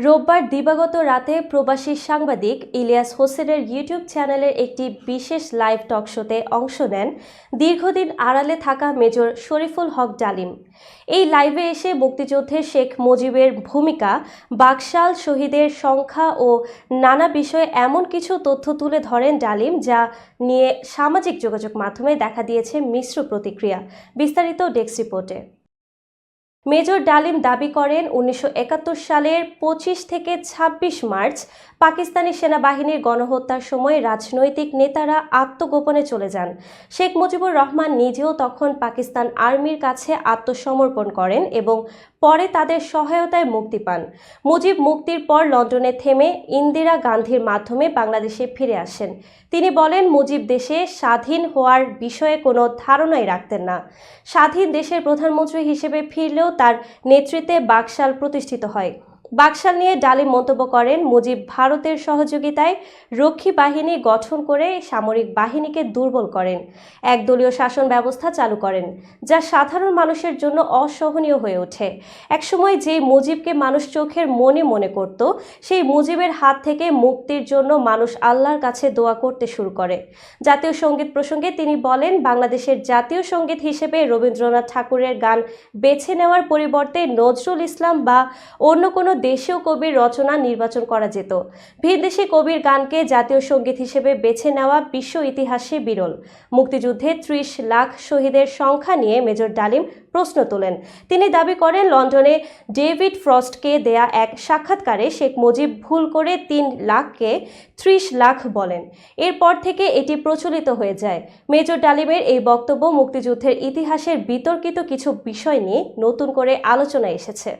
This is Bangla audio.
রোববার দিবাগত রাতে প্রবাসী সাংবাদিক ইলিয়াস হোসেনের ইউটিউব চ্যানেলের একটি বিশেষ লাইভ টক শোতে অংশ নেন দীর্ঘদিন আড়ালে থাকা মেজর শরীফুল হক ডালিম। এই লাইভে এসে মুক্তিযুদ্ধে শেখ মুজিবের ভূমিকা, বাকশাল শহীদের সংখ্যা ও নানা বিষয়ে এমন কিছু তথ্য তুলে ধরেন ডালিম, যা নিয়ে সামাজিক যোগাযোগ মাধ্যমে দেখা দিয়েছে মিশ্র প্রতিক্রিয়া। বিস্তারিত ডেস্ক রিপোর্টে। মেজর ডালিম দাবি করেন 1971 সালের 25 থেকে 26 মার্চ পাকিস্তানি সেনাবাহিনীর গণহত্যার সময় রাজনৈতিক নেতারা আত্মগোপনে চলে যান। শেখ মুজিবুর রহমান নিজেও তখন পাকিস্তান আর্মির কাছে আত্মসমর্পণ করেন এবং পরে তাদের সহায়তায় মুক্তি পান। মুজিব মুক্তির পর লন্ডনে থেমে ইন্দিরা গান্ধীর মাধ্যমে বাংলাদেশে ফিরে আসেন। তিনি বলেন, মুজিব দেশে স্বাধীন হওয়ার বিষয়ে কোনো ধারণাই রাখতেন না। স্বাধীন দেশের প্রধানমন্ত্রী হিসেবে ফিরলেও তার নেতৃত্বে বাকশাল প্রতিষ্ঠিত হয়। বাকশাল নিয়ে ডালিম মন্তব্য করেন, মুজিব ভারতের সহযোগিতায় রক্ষী বাহিনী গঠন করে সামরিক বাহিনীকে দুর্বল করেন, একদলীয় শাসন ব্যবস্থা চালু করেন, যা সাধারণ মানুষের জন্য অসহনীয় হয়ে ওঠে। একসময় যে মুজিবকে মানুষ চোখের মনে মনে করত, সেই মুজিবের হাত থেকে মুক্তির জন্য মানুষ আল্লাহর কাছে দোয়া করতে শুরু করে। জাতীয় সঙ্গীত প্রসঙ্গে তিনি বলেন, বাংলাদেশের জাতীয় সঙ্গীত হিসেবে রবীন্দ্রনাথ ঠাকুরের গান বেছে নেওয়ার পরিবর্তে নজরুল ইসলাম বা অন্য কোনো দেশীয় কবির রচনা নির্বাচন করা যেত। ভিনদেশি কবির গানকে জাতীয় সঙ্গীত হিসেবে বেছে নেওয়া বিশ্ব ইতিহাসে বিরল। মুক্তিযুদ্ধে 30 লাখ শহীদের সংখ্যা নিয়ে মেজর ডালিম প্রশ্ন তোলেন। তিনি দাবি করেন, লন্ডনে ডেভিড ফ্রস্টকে দেয়া এক সাক্ষাৎকারে শেখ মুজিব ভুল করে 3 লাখকে 30 লাখ বলেন। এরপর থেকে এটি প্রচলিত হয়ে যায়। মেজর ডালিমের এই বক্তব্য মুক্তিযুদ্ধের ইতিহাসের বিতর্কিত কিছু বিষয় নিয়ে নতুন করে আলোচনায় এসেছে।